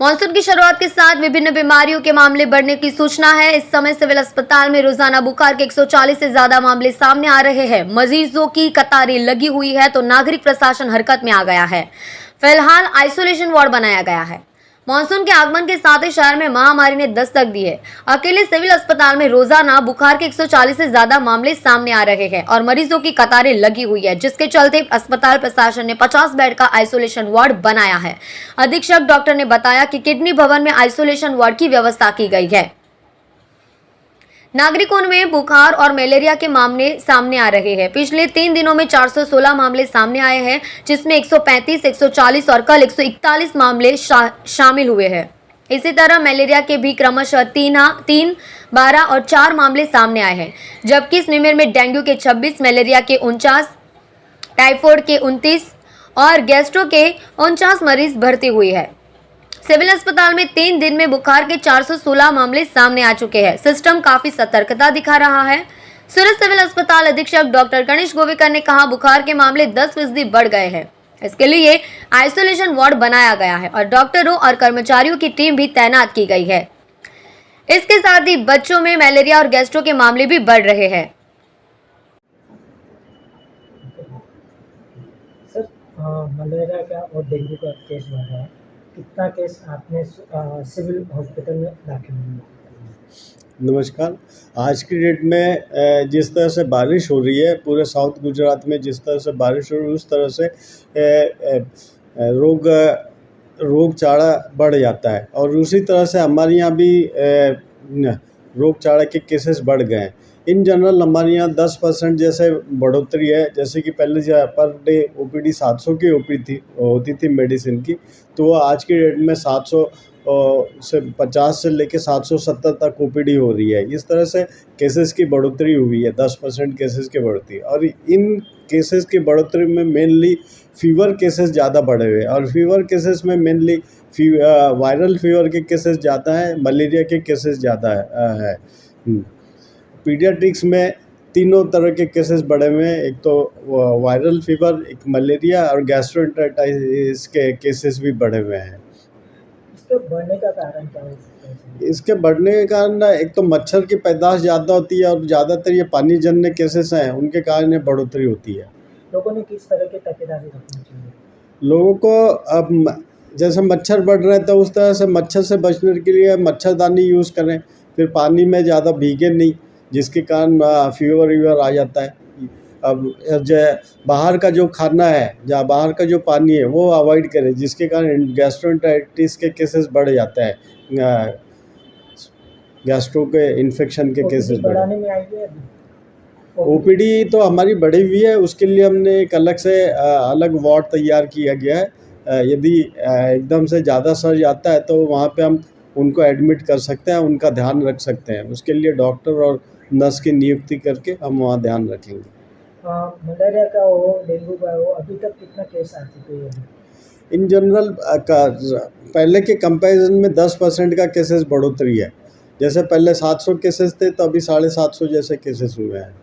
Monsoon की शुरुआत के साथ विभिन्न बीमारियों के मामले बढ़ने की सूचना है। इस समय सिविल अस्पताल में रोजाना बुखार के 140 से ज्यादा मामले सामने आ रहे हैं। मरीजों की कतारें लगी हुई है तो नागरिक प्रशासन हरकत में आ गया है। फिलहाल आइसोलेशन वार्ड बनाया गया है। मानसून के आगमन के साथ ही शहर में महामारी ने दस्तक दी है। अकेले सिविल अस्पताल में रोजाना बुखार के 140 से ज्यादा मामले सामने आ रहे हैं और मरीजों की कतारें लगी हुई है, जिसके चलते अस्पताल प्रशासन ने 50 बेड का आइसोलेशन वार्ड बनाया है। अधीक्षक डॉक्टर ने बताया कि किडनी भवन में आइसोलेशन वार्ड की व्यवस्था की गई है। नागरिकों में बुखार और मलेरिया के मामले सामने आ रहे हैं। पिछले 3 दिनों में 416 मामले सामने आए हैं, जिसमें 135, 140 और कल 141 मामले शामिल हुए हैं। इसी तरह मलेरिया के भी क्रमशः 3, 12 और 4 मामले सामने आए हैं, जबकि इस निमेर में डेंगू के 26, मलेरिया के 49, टाइफाइड के 29 और गैस्ट्रो के 49 मरीज भर्ती हुई है। सिविल अस्पताल में 3 दिन में बुखार के 416 मामले सामने आ चुके हैं। सिस्टम काफी सतर्कता दिखा रहा है। सूरत सिविल अस्पताल अधीक्षक डॉक्टर गणेश गोवेकर ने कहा, बुखार के मामले 10% बढ़ गए हैं। इसके लिए आइसोलेशन वार्ड बनाया गया है और डॉक्टरों और कर्मचारियों की टीम भी तैनात की गई है। इसके साथ ही बच्चों में मलेरिया और गैस्ट्रो के मामले भी बढ़ रहे हैं। सर, मलेरिया का और डेंगू का केस बढ़ रहा है। कितना केस आपने सिविल हॉस्पिटल में दाखिल हुआ? नमस्कार। आज की डेट में जिस तरह से बारिश हो रही है, पूरे साउथ गुजरात में जिस तरह से बारिश हो रही है, उस तरह से रोगचाड़ा बढ़ जाता है और उसी तरह से हमारे यहाँ भी रोगचाड़ा के केसेस बढ़ गए हैं। इन जनरल हमारे यहाँ 10% जैसे बढ़ोतरी है। जैसे कि पहले जो पर डे ओपीडी 700 की होती थी मेडिसिन की, तो वो आज की डेट में 700 से 50 से लेके 770 तक ओपीडी हो रही है। इस तरह से केसेस की बढ़ोतरी हुई है, 10% केसेस की बढ़ोतरी। और इन केसेस की बढ़ोतरी में मेनली फीवर केसेस ज़्यादा बढ़े हुए हैं और फीवर केसेस में मेनली वायरल फीवर के केसेस ज़्यादा हैं, मलेरिया के केसेस ज़्यादा है। पीडियाट्रिक्स में तीनों तरह के केसेस बढ़े हुए हैं। एक तो वायरल फीवर, एक मलेरिया और गैस्ट्रोएंटेराइटिस के केसेस भी बढ़े हुए हैं। इसके बढ़ने का कारण क्या हो सकता है? इसके बढ़ने के कारण एक तो मच्छर की पैदाश ज़्यादा होती है और ज़्यादातर ये पानी जन्य केसेस हैं, उनके कारण ये बढ़ोतरी होती है। लोगों ने किस तरह की तकेदारी रखनी चाहिए? लोगों को अब जैसे मच्छर बढ़ रहे हैं तो उस तरह से मच्छर से बचने के लिए मच्छरदानी यूज़ करें, फिर पानी में ज़्यादा भीगे नहीं, जिसके कारण फीवर आ जाता है। अब जो बाहर का जो खाना है या बाहर का जो पानी है वो अवॉइड करें, जिसके कारण गैस्ट्रोएंटेराइटिस के केसेस बढ़ जाते हैं, गैस्ट्रो के इन्फेक्शन के केसेस बढ़ाने में आई है। ओपीडी तो हमारी बढ़ी हुई है, उसके लिए हमने एक अलग से अलग वार्ड तैयार किया गया है। यदि एकदम से ज़्यादा सर्ज आता है तो वहाँ पे हम उनको एडमिट कर सकते हैं, उनका ध्यान रख सकते हैं। उसके लिए डॉक्टर और नर्स की नियुक्ति करके हम वहाँ ध्यान रखेंगे। मलेरिया का हो, डेंगू का हो, अभी तक कितना केस आ चुके हैं? इन जनरल पहले के कंपैरिजन में 10% का केसेस बढ़ोतरी है। जैसे पहले 700 केसेस थे तो अभी 750 जैसे केसेस हुए हैं।